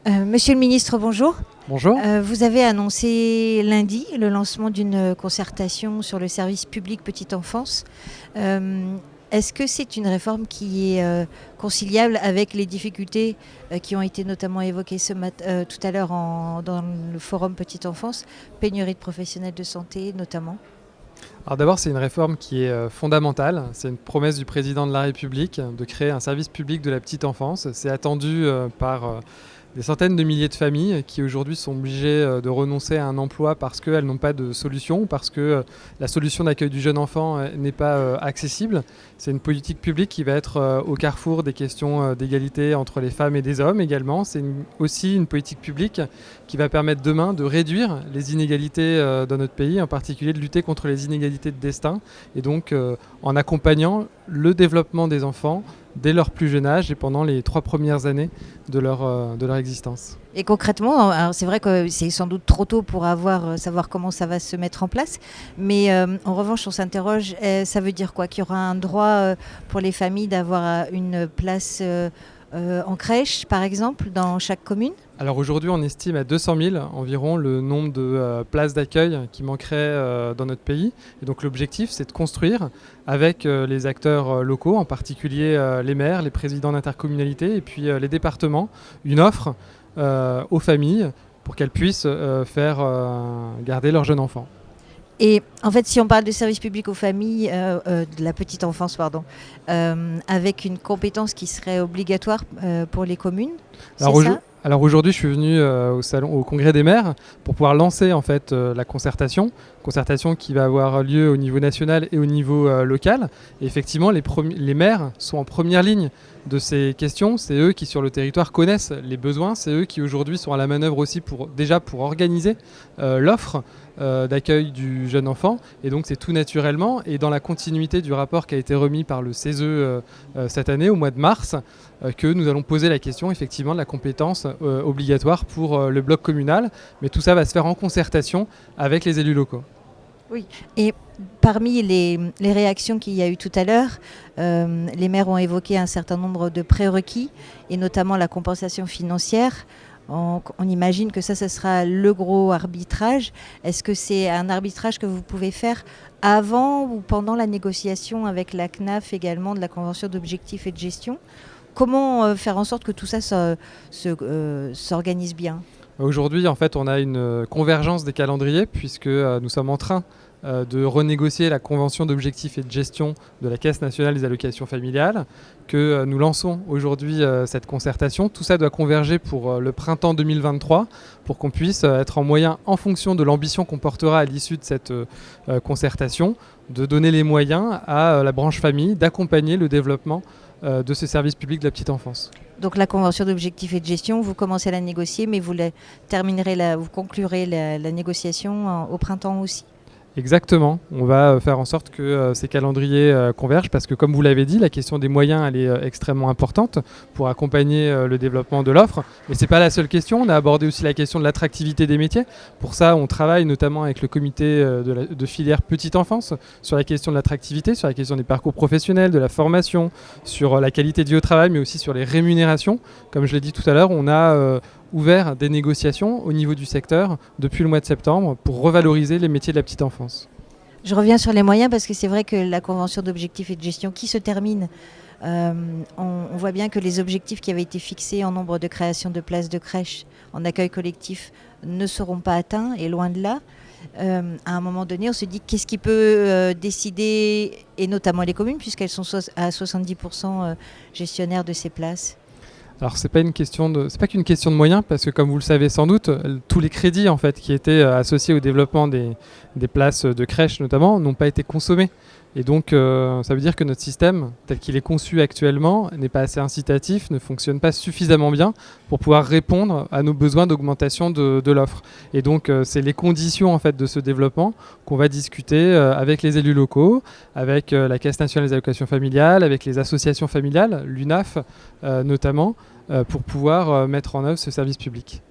Monsieur le ministre, bonjour. Bonjour. Vous avez annoncé lundi le lancement d'une concertation sur le service public petite enfance. Est-ce que c'est une réforme qui est conciliable avec les difficultés qui ont été notamment évoquées tout à l'heure dans le forum petite enfance, pénurie de professionnels de santé notamment? Alors d'abord, c'est une réforme qui est fondamentale. C'est une promesse du président de la République de créer un service public de la petite enfance. C'est attendu par des centaines de milliers de familles qui aujourd'hui sont obligées de renoncer à un emploi parce qu'elles n'ont pas de solution, parce que la solution d'accueil du jeune enfant n'est pas accessible. C'est une politique publique qui va être au carrefour des questions d'égalité entre les femmes et des hommes également. C'est aussi une politique publique qui va permettre demain de réduire les inégalités dans notre pays, en particulier de lutter contre les inégalités de destin, et donc en accompagnant le développement des enfants dès leur plus jeune âge et pendant les 3 premières années de leur existence. Et concrètement, alors c'est vrai que c'est sans doute trop tôt pour savoir comment ça va se mettre en place, mais en revanche, on s'interroge, ça veut dire quoi? Qu'il y aura un droit pour les familles d'avoir une place en crèche, par exemple, dans chaque commune? Alors aujourd'hui, on estime à 200 000 environ le nombre de places d'accueil qui manqueraient dans notre pays. Et donc l'objectif, c'est de construire avec les acteurs locaux, en particulier les maires, les présidents d'intercommunalités et puis les départements, une offre aux familles pour qu'elles puissent faire garder leurs jeunes enfants. Et en fait, si on parle de service public aux familles, de la petite enfance, pardon, avec une compétence qui serait obligatoire pour les communes, c'est ça? Alors aujourd'hui, je suis venu au congrès des maires pour pouvoir lancer en fait la concertation qui va avoir lieu au niveau national et au niveau local. Et effectivement, les maires sont en première ligne de ces questions. C'est eux qui sur le territoire connaissent les besoins. C'est eux qui aujourd'hui sont à la manœuvre aussi pour organiser l'offre d'accueil du jeune enfant. Et donc c'est tout naturellement et dans la continuité du rapport qui a été remis par le CESE cette année au mois de mars que nous allons poser la question effectivement de la compétence obligatoire pour le bloc communal. Mais tout ça va se faire en concertation avec les élus locaux. Oui, et parmi les réactions qu'il y a eu tout à l'heure, les maires ont évoqué un certain nombre de prérequis et notamment la compensation financière. On imagine que ça sera le gros arbitrage. Est-ce que c'est un arbitrage que vous pouvez faire avant ou pendant la négociation avec la CNAF également de la Convention d'objectifs et de gestion? Comment faire en sorte que tout ça s'organise bien? Aujourd'hui, en fait, on a une convergence des calendriers puisque nous sommes en train de renégocier la convention d'objectifs et de gestion de la Caisse nationale des allocations familiales, que nous lançons aujourd'hui cette concertation. Tout ça doit converger pour le printemps 2023 pour qu'on puisse être en moyen, en fonction de l'ambition qu'on portera à l'issue de cette concertation, de donner les moyens à la branche famille d'accompagner le développement de ce service public de la petite enfance. Donc la convention d'objectifs et de gestion, vous commencez à la négocier, mais vous conclurez la négociation au printemps aussi? Exactement, on va faire en sorte que ces calendriers convergent parce que comme vous l'avez dit, la question des moyens elle est extrêmement importante pour accompagner le développement de l'offre. Mais ce n'est pas la seule question, on a abordé aussi la question de l'attractivité des métiers. Pour ça, on travaille notamment avec le comité de filière petite enfance sur la question de l'attractivité, sur la question des parcours professionnels, de la formation, sur la qualité de vie au travail, mais aussi sur les rémunérations. Comme je l'ai dit tout à l'heure, on a ouvert des négociations au niveau du secteur depuis le mois de septembre pour revaloriser les métiers de la petite enfance. Je reviens sur les moyens parce que c'est vrai que la convention d'objectifs et de gestion qui se termine, on voit bien que les objectifs qui avaient été fixés en nombre de créations de places de crèche en accueil collectif ne seront pas atteints et loin de là. À un moment donné, on se dit qu'est-ce qui peut décider, et notamment les communes puisqu'elles sont à 70% gestionnaires de ces places. Alors c'est pas qu'une question de moyens parce que comme vous le savez sans doute, tous les crédits en fait qui étaient associés au développement des places de crèche notamment n'ont pas été consommés. Et donc ça veut dire que notre système tel qu'il est conçu actuellement n'est pas assez incitatif, ne fonctionne pas suffisamment bien pour pouvoir répondre à nos besoins d'augmentation de l'offre. Et donc c'est les conditions en fait de ce développement qu'on va discuter avec les élus locaux, avec la Caisse nationale des allocations familiales, avec les associations familiales, l'UNAF notamment, pour pouvoir mettre en œuvre ce service public.